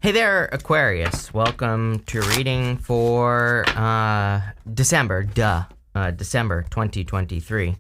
Hey there, Aquarius. Welcome to reading for December, December 2023.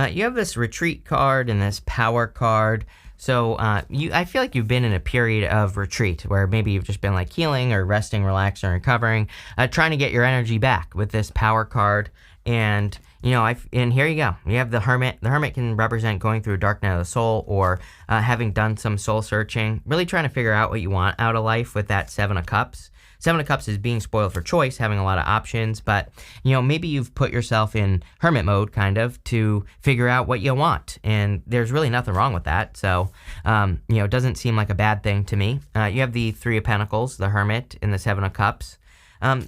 You have this retreat card and this power card. So I feel like you've been in a period of retreat where maybe you've just been like healing or resting, relaxing, or recovering, trying to get your energy back with this power card. And and here you go. You have the Hermit. The Hermit can represent going through a dark night of the soul or having done some soul searching, really trying to figure out what you want out of life with that Seven of Cups. Seven of Cups is being spoiled for choice, having a lot of options, but, maybe you've put yourself in hermit mode, kind of, to figure out what you want, and there's really nothing wrong with that, so, it doesn't seem like a bad thing to me. You have the Three of Pentacles, the Hermit, and the Seven of Cups.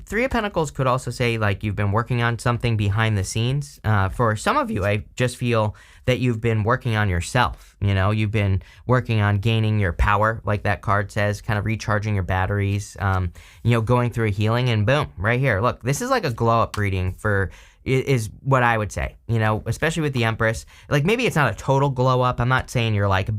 Three of Pentacles could also say, like, you've been working on something behind the scenes. For some of you, I just feel that you've been working on yourself. You've been working on gaining your power, like that card says, kind of recharging your batteries, going through a healing, and boom, right here. Look, this is like a glow-up reading is what I would say, especially with the Empress. Like, maybe it's not a total glow up. I'm not saying you're like,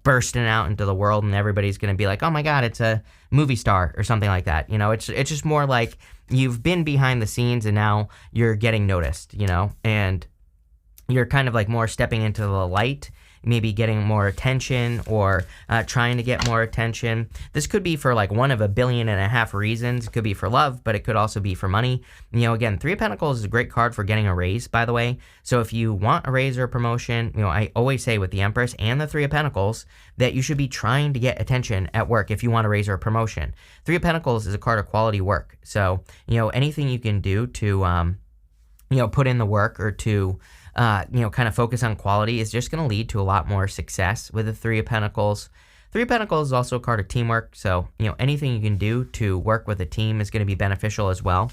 bursting out into the world and everybody's going to be like, oh my God, it's a movie star or something like that. It's just more like you've been behind the scenes and now you're getting noticed, and you're kind of like more stepping into the light, maybe getting more attention or trying to get more attention. This could be for like one of 1.5 billion reasons. It could be for love, but it could also be for money. Again, Three of Pentacles is a great card for getting a raise, by the way. So if you want a raise or a promotion, I always say with the Empress and the Three of Pentacles that you should be trying to get attention at work if you want a raise or a promotion. Three of Pentacles is a card of quality work. So, anything you can do to, put in the work or to kind of focus on quality is just going to lead to a lot more success with the Three of Pentacles. Three of Pentacles is also a card of teamwork, so, anything you can do to work with a team is going to be beneficial as well.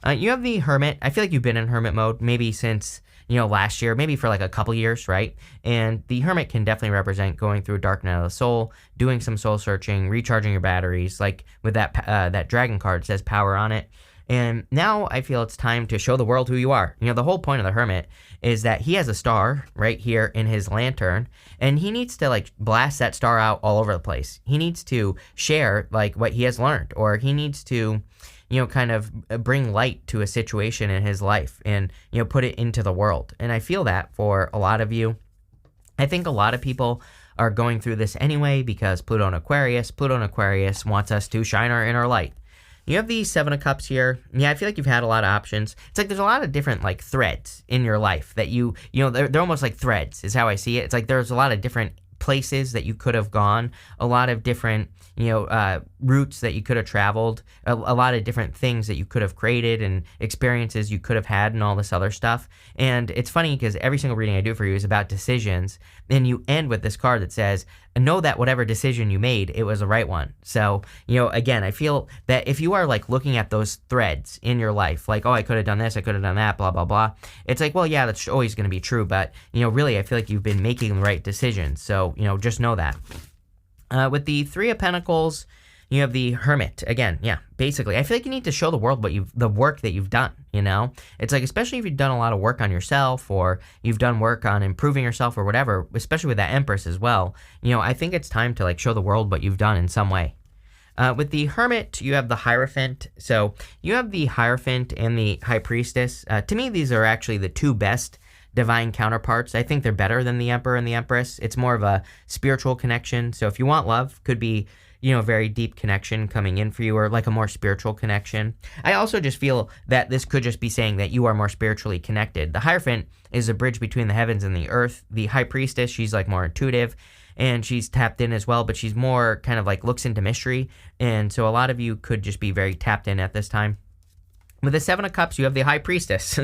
You have the Hermit. I feel like you've been in hermit mode maybe since, last year, maybe for like a couple years, right? And the Hermit can definitely represent going through a dark night of the soul, doing some soul searching, recharging your batteries, like with that dragon card says power on it. And now I feel it's time to show the world who you are. The whole point of the Hermit is that he has a star right here in his lantern, and he needs to like blast that star out all over the place. He needs to share like what he has learned, or he needs to, kind of bring light to a situation in his life and, put it into the world. And I feel that for a lot of you. I think a lot of people are going through this anyway because Pluto and Aquarius wants us to shine our inner light. You have the Seven of Cups here. Yeah, I feel like you've had a lot of options. It's like there's a lot of different like threads in your life that they're almost like threads is how I see it. It's like there's a lot of different places that you could have gone, a lot of different, routes that you could have traveled, a lot of different things that you could have created and experiences you could have had and all this other stuff. And it's funny because every single reading I do for you is about decisions. And you end with this card that says, know that whatever decision you made, it was the right one. So, again, I feel that if you are like looking at those threads in your life, like, oh, I could have done this, I could have done that, blah, blah, blah. It's like, well, yeah, that's always going to be true. But, really, I feel like you've been making the right decisions. So, just know that. With the Three of Pentacles, you have the Hermit. Again, yeah, basically. I feel like you need to show the world the work that you've done, It's like, especially if you've done a lot of work on yourself or you've done work on improving yourself or whatever, especially with that Empress as well, I think it's time to like show the world what you've done in some way. With the Hermit, you have the Hierophant. So you have the Hierophant and the High Priestess. To me, these are actually the two best divine counterparts. I think they're better than the Emperor and the Empress. It's more of a spiritual connection. So if you want love, could be, a very deep connection coming in for you, or like a more spiritual connection. I also just feel that this could just be saying that you are more spiritually connected. The Hierophant is a bridge between the heavens and the earth. The High Priestess, she's like more intuitive and she's tapped in as well, but she's more kind of like looks into mystery. And so a lot of you could just be very tapped in at this time. With the Seven of Cups, you have the High Priestess.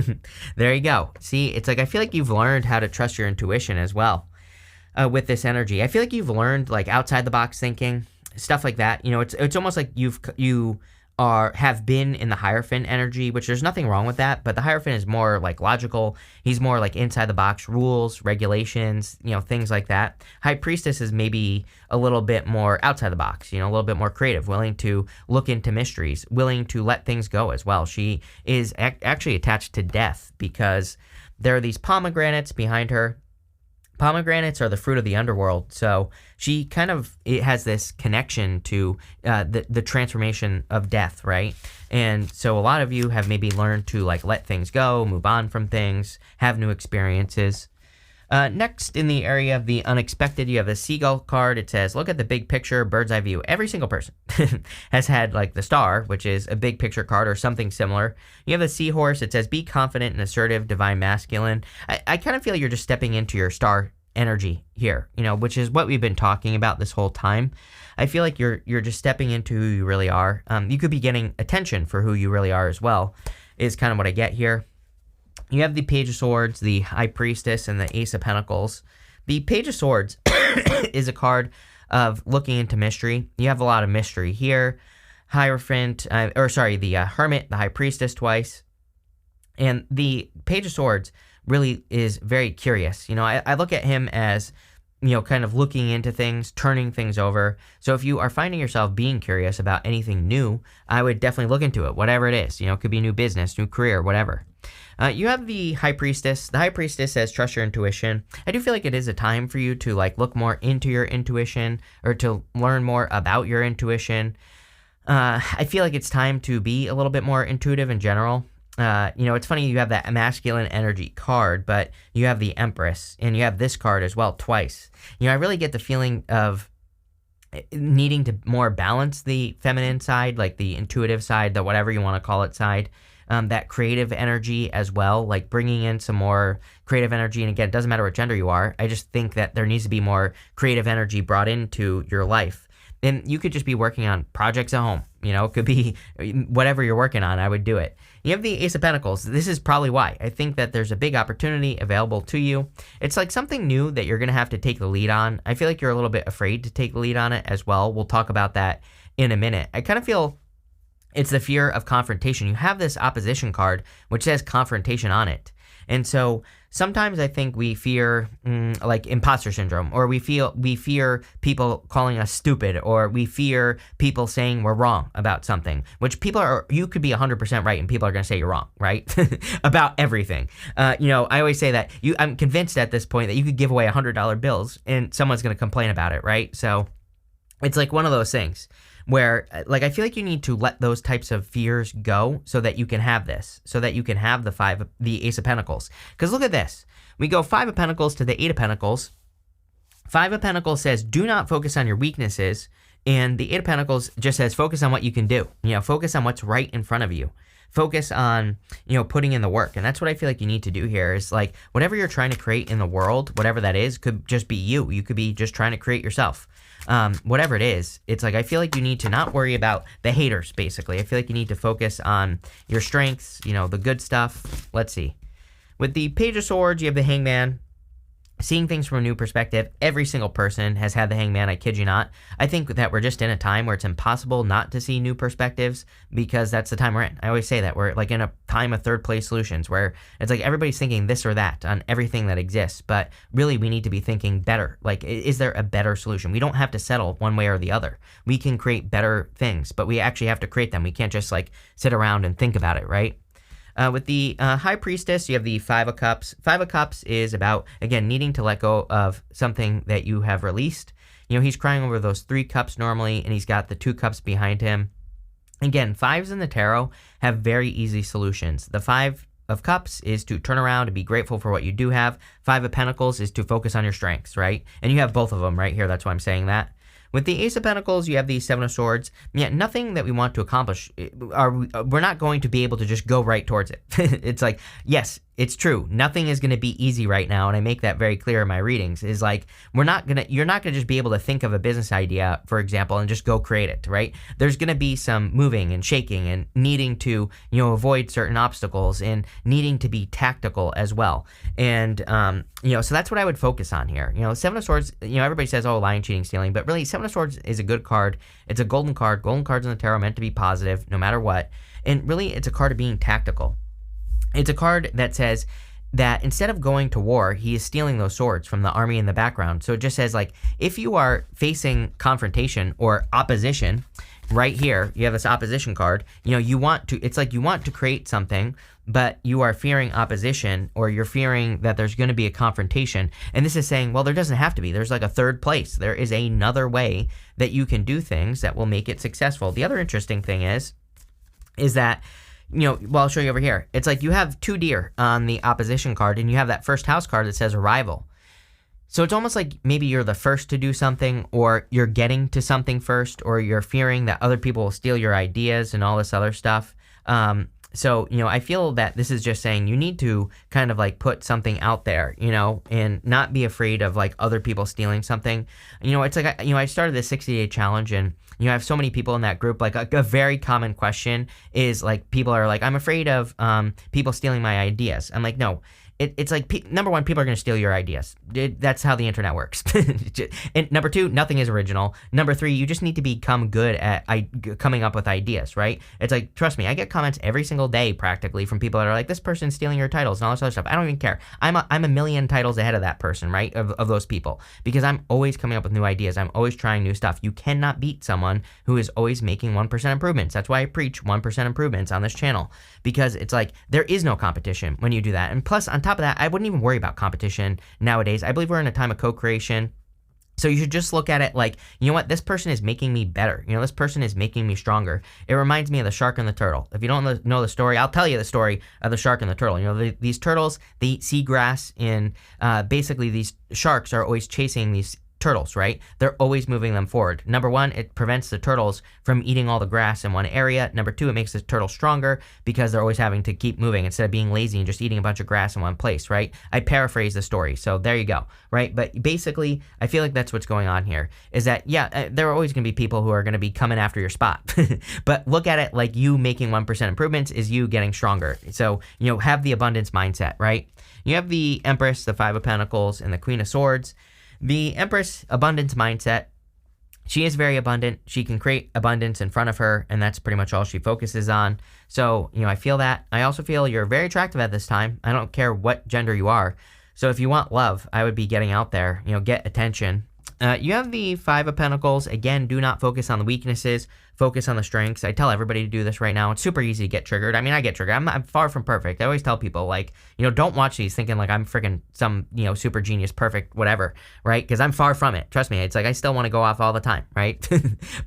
There you go. See, it's like I feel like you've learned how to trust your intuition as well with this energy. I feel like you've learned like outside the box thinking, stuff like that. It's almost like you have been in the Hierophant energy, which there's nothing wrong with that, but the Hierophant is more like logical. He's more like inside the box, rules, regulations, things like that. High Priestess is maybe a little bit more outside the box, a little bit more creative, willing to look into mysteries, willing to let things go as well. She is actually attached to death because there are these pomegranates behind her. Pomegranates are the fruit of the underworld, so it has this connection to the transformation of death, right? And so a lot of you have maybe learned to like let things go, move on from things, have new experiences. Next, in the area of the unexpected, you have the seagull card. It says, look at the big picture, bird's eye view. Every single person has had like the star, which is a big picture card or something similar. You have the seahorse. It says, be confident and assertive, divine masculine. I kind of feel you're just stepping into your star energy here, which is what we've been talking about this whole time. I feel like you're just stepping into who you really are. You could be getting attention for who you really are as well, is kind of what I get here. You have the Page of Swords, the High Priestess, and the Ace of Pentacles. The Page of Swords is a card of looking into mystery. You have a lot of mystery here. The Hermit, the High Priestess twice. And the Page of Swords really is very curious. I look at him as, kind of looking into things, turning things over. So if you are finding yourself being curious about anything new, I would definitely look into it, whatever it is. It could be new business, new career, whatever. You have the High Priestess. The High Priestess says, trust your intuition. I do feel like it is a time for you to like look more into your intuition or to learn more about your intuition. I feel like it's time to be a little bit more intuitive in general. It's funny you have that masculine energy card, but you have the Empress and you have this card as well twice. I really get the feeling of needing to more balance the feminine side, like the intuitive side, the whatever you want to call it side. That creative energy as well, like bringing in some more creative energy. And again, it doesn't matter what gender you are. I just think that there needs to be more creative energy brought into your life. And you could just be working on projects at home. It could be whatever you're working on. I would do it. You have the Ace of Pentacles. This is probably why. I think that there's a big opportunity available to you. It's like something new that you're going to have to take the lead on. I feel like you're a little bit afraid to take the lead on it as well. We'll talk about that in a minute. I kind of feel it's the fear of confrontation. You have this opposition card, which says confrontation on it. And so sometimes I think we fear like imposter syndrome, or we fear people calling us stupid, or we fear people saying we're wrong about something, which you could be 100% right and people are going to say you're wrong, right? About everything. I always say that I'm convinced at this point that you could give away $100 bills and someone's going to complain about it, right? So it's like one of those things where like I feel like you need to let those types of fears go so that you can have this, so that you can have the Ace of Pentacles. Because look at this. We go 5 of Pentacles to the 8 of Pentacles. 5 of Pentacles says, do not focus on your weaknesses. And the 8 of Pentacles just says, focus on what you can do. Focus on what's right in front of you. Focus on, putting in the work. And that's what I feel like you need to do here is like whatever you're trying to create in the world, whatever that is, could just be you. You could be just trying to create yourself. Whatever it is, it's like I feel like you need to not worry about the haters, basically. I feel like you need to focus on your strengths, the good stuff. Let's see. With the Page of Swords, you have the Hangman. Seeing things from a new perspective. Every single person has had the Hangman, I kid you not. I think that we're just in a time where it's impossible not to see new perspectives because that's the time we're in. I always say that. We're like in a time of third place solutions where it's like everybody's thinking this or that on everything that exists, but really we need to be thinking better. Like, is there a better solution? We don't have to settle one way or the other. We can create better things, but we actually have to create them. We can't just like sit around and think about it, right? With the High Priestess, you have the 5 of Cups. 5 of Cups is about, again, needing to let go of something that you have released. He's crying over those 3 cups normally, and he's got the 2 cups behind him. Again, 5s in the tarot have very easy solutions. The 5 of Cups is to turn around and be grateful for what you do have. 5 of Pentacles is to focus on your strengths, right? And you have both of them right here. That's why I'm saying that. With the Ace of Pentacles, you have the 7 of Swords. Yeah, nothing that we want to accomplish, we're not going to be able to just go right towards it. It's like, yes, it's true. Nothing is going to be easy right now, and I make that very clear in my readings, is like, you're not going to just be able to think of a business idea, for example, and just go create it, right? There's going to be some moving and shaking and needing to, avoid certain obstacles and needing to be tactical as well. And, so that's what I would focus on here. 7 of Swords, everybody says, oh, lying, cheating, stealing, but really 7 of Swords is a good card. It's a golden card. Golden cards in the tarot are meant to be positive no matter what. And really, it's a card of being tactical. It's a card that says that instead of going to war, he is stealing those swords from the army in the background. So it just says, like, if you are facing confrontation or opposition, right here, you have this opposition card. It's like you want to create something, but you are fearing opposition, or you're fearing that there's going to be a confrontation. And this is saying, well, there doesn't have to be. There's like a third place. There is another way that you can do things that will make it successful. The other interesting thing is that, I'll show you over here. It's like you have 2 deer on the opposition card, and you have that first house card that says arrival. So it's almost like maybe you're the first to do something, or you're getting to something first, or you're fearing that other people will steal your ideas and all this other stuff. So, I feel that this is just saying you need to kind of like put something out there, and not be afraid of like other people stealing something. It's like, I started this 60-day challenge, and, I have so many people in that group. Like a very common question is like, people are like, I'm afraid of people stealing my ideas. I'm like, no. It's like, number one, people are going to steal your ideas. That's how the internet works. And number 2, nothing is original. Number 3, you just need to become good at coming up with ideas, right? It's like, trust me, I get comments every single day practically from people that are like, this person's stealing your titles and all this other stuff. I don't even care. I'm a million titles ahead of that person, right? Of those people, because I'm always coming up with new ideas. I'm always trying new stuff. You cannot beat someone who is always making 1% improvements. That's why I preach 1% improvements on this channel, because it's like, there is no competition when you do that. And plus, on top of that, I wouldn't even worry about competition nowadays. I believe we're in a time of co-creation. So you should just look at it like, this person is making me better. This person is making me stronger. It reminds me of the shark and the turtle. If you don't know the story, I'll tell you the story of the shark and the turtle. These turtles, they eat seagrass, and basically these sharks are always chasing these turtles, right? They're always moving them forward. Number 1, it prevents the turtles from eating all the grass in one area. Number 2, it makes the turtle stronger because they're always having to keep moving instead of being lazy and just eating a bunch of grass in one place, right? I paraphrase the story, so there you go, right? But basically, I feel like that's what's going on here, is that, there are always going to be people who are going to be coming after your spot. But look at it like you making 1% improvements is you getting stronger. So, have the abundance mindset, right? You have the Empress, the 5 of Pentacles, and the Queen of Swords. The Empress, abundance mindset. She is very abundant. She can create abundance in front of her, and that's pretty much all she focuses on. So, I feel that. I also feel you're very attractive at this time. I don't care what gender you are. So if you want love, I would be getting out there, get attention. You have the 5 of Pentacles. Again, do not focus on the weaknesses. Focus on the strengths. I tell everybody to do this right now. It's super easy to get triggered. I mean, I get triggered. I'm far from perfect. I always tell people, like, don't watch these thinking like I'm freaking some, super genius, perfect, whatever, right? Because I'm far from it. Trust me. It's like I still want to go off all the time, right?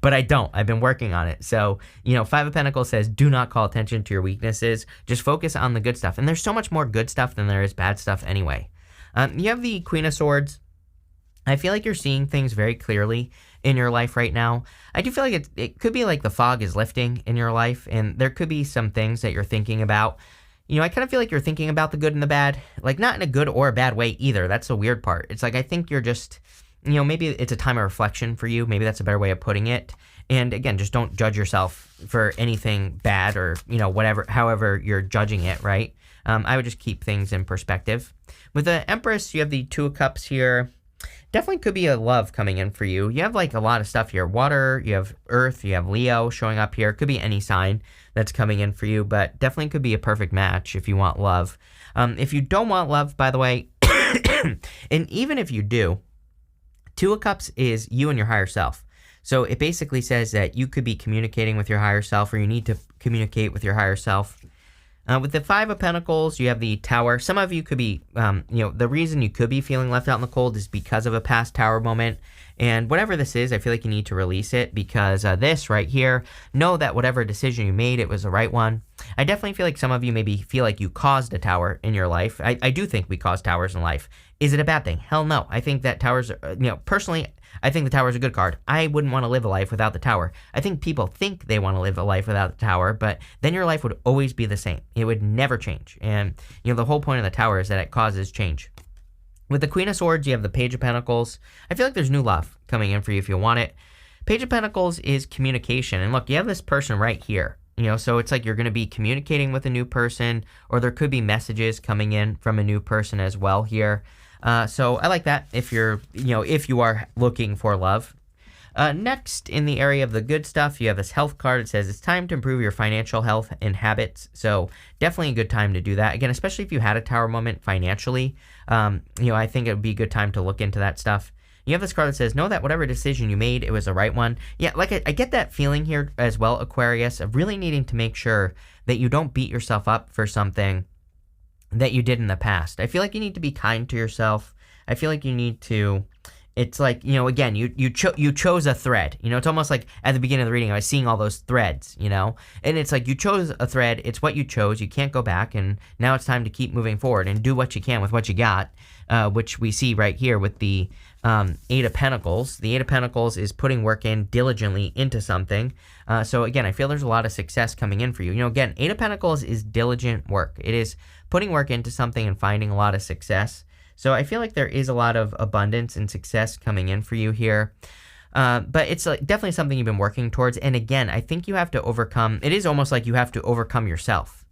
But I don't. I've been working on it. So, 5 of Pentacles says, do not call attention to your weaknesses. Just focus on the good stuff. And there's so much more good stuff than there is bad stuff anyway. You have the Queen of Swords. I feel like you're seeing things very clearly in your life right now. I do feel like it could be like the fog is lifting in your life, and there could be some things that you're thinking about. I kind of feel like you're thinking about the good and the bad, like not in a good or a bad way either. That's the weird part. It's like I think you're just, maybe it's a time of reflection for you. Maybe that's a better way of putting it. And again, just don't judge yourself for anything bad or, whatever, however you're judging it, right? I would just keep things in perspective. With the Empress, you have the 2 of Cups here. Definitely could be a love coming in for you. You have like a lot of stuff here. Water, you have Earth, you have Leo showing up here. Could be any sign that's coming in for you, but definitely could be a perfect match if you want love. If you don't want love, by the way, and even if you do, 2 of Cups is you and your higher self. So it basically says that you could be communicating with your higher self, or you need to communicate with your higher self. With the 5 of Pentacles, you have the Tower. Some of you could be, the reason you could be feeling left out in the cold is because of a past Tower moment. And whatever this is, I feel like you need to release it, because this right here, know that whatever decision you made, it was the right one. I definitely feel like some of you maybe feel like you caused a tower in your life. I do think we cause towers in life. Is it a bad thing? Hell no. I think that towers, personally, I think the tower is a good card. I wouldn't want to live a life without the tower. I think people think they want to live a life without the tower, but then your life would always be the same. It would never change. And, the whole point of the tower is that it causes change. With the Queen of Swords, you have the Page of Pentacles. I feel like there's new love coming in for you if you want it. Page of Pentacles is communication. And look, you have this person right here. So it's like you're going to be communicating with a new person, or there could be messages coming in from a new person as well here. So I like that if you're, if you are looking for love. Next, in the area of the good stuff, you have this health card. It says it's time to improve your financial health and habits. So definitely a good time to do that. Again, especially if you had a tower moment financially, I think it would be a good time to look into that stuff. You have this card that says, know that whatever decision you made, it was the right one. Yeah, like I get that feeling here as well, Aquarius, of really needing to make sure that you don't beat yourself up for something that you did in the past. I feel like you need to be kind to yourself. I feel like you need to, it's like, again, you chose a thread. It's almost like at the beginning of the reading, I was seeing all those threads, and it's like you chose a thread. It's what you chose. You can't go back, and now it's time to keep moving forward and do what you can with what you got, which we see right here with the Eight of Pentacles. The Eight of Pentacles is putting work in diligently into something. So again, I feel there's a lot of success coming in for you. Again, Eight of Pentacles is diligent work. It is putting work into something and finding a lot of success. So I feel like there is a lot of abundance and success coming in for you here. But it's definitely something you've been working towards. And again, I think you have to overcome, it is almost like you have to overcome yourself.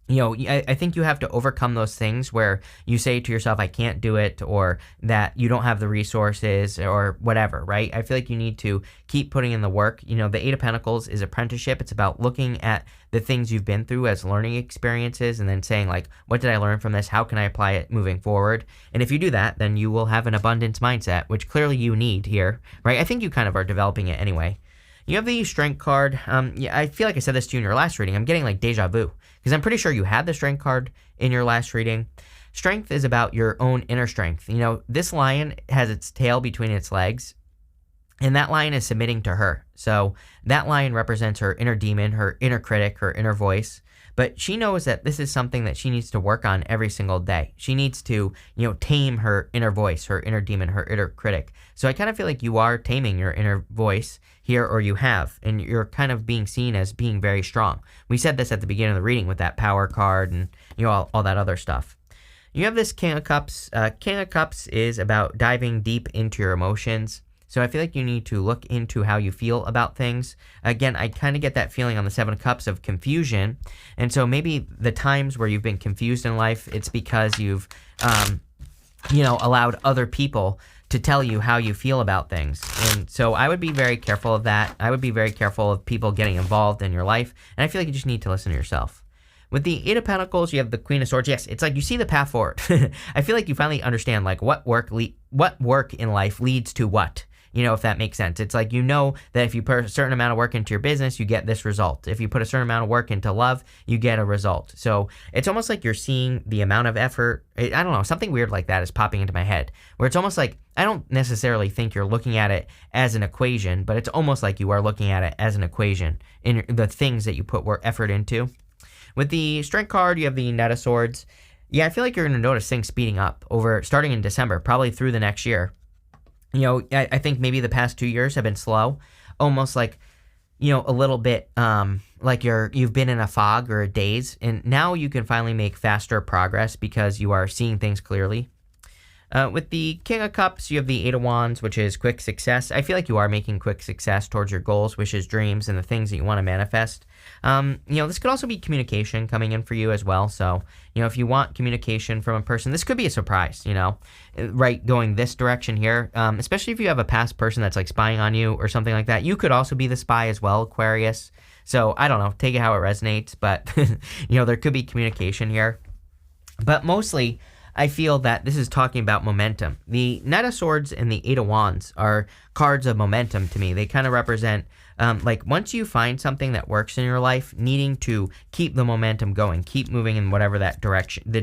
I think you have to overcome those things where you say to yourself, I can't do it, or that you don't have the resources or whatever, right? I feel like you need to keep putting in the work. The Eight of Pentacles is apprenticeship. It's about looking at the things you've been through as learning experiences and then saying, like, what did I learn from this? How can I apply it moving forward? And if you do that, then you will have an abundance mindset, which clearly you need here, right? I think you kind of are developing it anyway. You have the Strength card. Yeah, I feel like I said this to you in your last reading. I'm getting like deja vu because I'm pretty sure you had the Strength card in your last reading. Strength is about your own inner strength. This lion has its tail between its legs, and that lion is submitting to her. So that lion represents her inner demon, her inner critic, her inner voice. But she knows that this is something that she needs to work on every single day. She needs to, tame her inner voice, her inner demon, her inner critic. So I kind of feel like you are taming your inner voice here, or you have, and you're kind of being seen as being very strong. We said this at the beginning of the reading with that Power card and, all that other stuff. You have this King of Cups. King of Cups is about diving deep into your emotions. So I feel like you need to look into how you feel about things. Again, I kind of get that feeling on the Seven of Cups of confusion. And so maybe the times where you've been confused in life, it's because you've, allowed other people to tell you how you feel about things. And so I would be very careful of that. I would be very careful of people getting involved in your life. And I feel like you just need to listen to yourself. With the Eight of Pentacles, you have the Queen of Swords. Yes, it's like you see the path forward. I feel like you finally understand like what work in life leads to what. If that makes sense. It's like that if you put a certain amount of work into your business, you get this result. If you put a certain amount of work into love, you get a result. So it's almost like you're seeing the amount of effort. I don't know, something weird like that is popping into my head, where it's almost like, I don't necessarily think you're looking at it as an equation, but it's almost like you are looking at it as an equation in the things that you put effort into. With the Strength card, you have the Knight of Swords. Yeah, I feel like you're going to notice things speeding up starting in December, probably through the next year. I think maybe the past 2 years have been slow, almost like, a little bit like you've been in a fog or a daze, and now you can finally make faster progress because you are seeing things clearly. With the King of Cups, you have the Eight of Wands, which is quick success. I feel like you are making quick success towards your goals, wishes, dreams, and the things that you want to manifest. This could also be communication coming in for you as well. So, if you want communication from a person, this could be a surprise, right, going this direction here, especially if you have a past person that's like spying on you or something like that. You could also be the spy as well, Aquarius. So, I don't know, take it how it resonates, but, there could be communication here. But mostly, I feel that this is talking about momentum. The Knight of Swords and the Eight of Wands are cards of momentum to me. They kind of represent, once you find something that works in your life, needing to keep the momentum going, keep moving in whatever that direction, the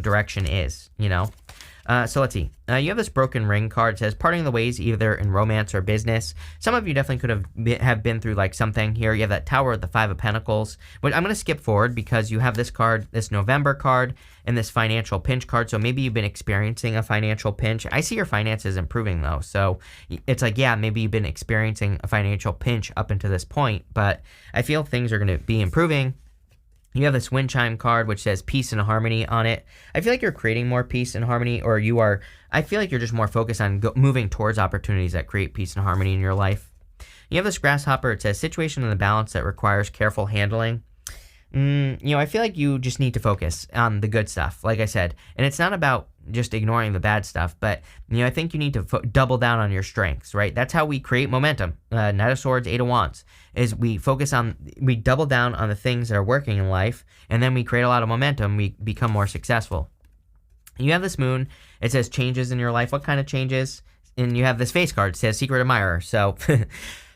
direction is, So let's see. You have this Broken Ring card. It says parting the ways either in romance or business. Some of you definitely could have been through like something here. You have that Tower with the Five of Pentacles, which I'm going to skip forward because you have this card, this November card, and this financial pinch card. So maybe you've been experiencing a financial pinch. I see your finances improving though. So it's like, yeah, maybe you've been experiencing a financial pinch up until this point, but I feel things are going to be improving. You have this Wind Chime card, which says peace and harmony on it. I feel like you're creating more peace and harmony, or I feel like you're just more focused on moving towards opportunities that create peace and harmony in your life. You have this Grasshopper. It says situation in the balance that requires careful handling. I feel like you just need to focus on the good stuff, like I said. And it's not about just ignoring the bad stuff, but, I think you need to double down on your strengths, right? That's how we create momentum. Knight of Swords, Eight of Wands, is we double down on the things that are working in life, and then we create a lot of momentum. We become more successful. You have this moon. It says changes in your life. What kind of changes? And you have this face card. It says secret admirer. So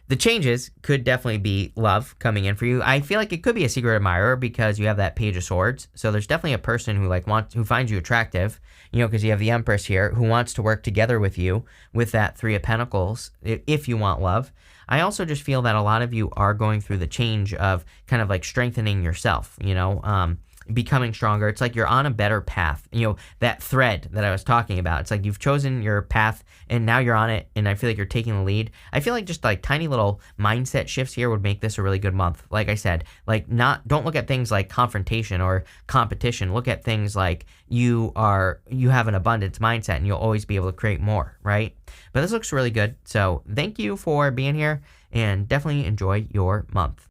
the changes could definitely be love coming in for you. I feel like it could be a secret admirer because you have that Page of Swords. So there's definitely a person who finds you attractive, because you have the Empress here, who wants to work together with you with that Three of Pentacles if you want love. I also just feel that a lot of you are going through the change of kind of like strengthening yourself, becoming stronger. It's like you're on a better path. That thread that I was talking about. It's like you've chosen your path and now you're on it, and I feel like you're taking the lead. I feel like just like tiny little mindset shifts here would make this a really good month. Like I said, don't look at things like confrontation or competition. Look at things like you have an abundance mindset and you'll always be able to create more, right? But this looks really good. So thank you for being here and definitely enjoy your month.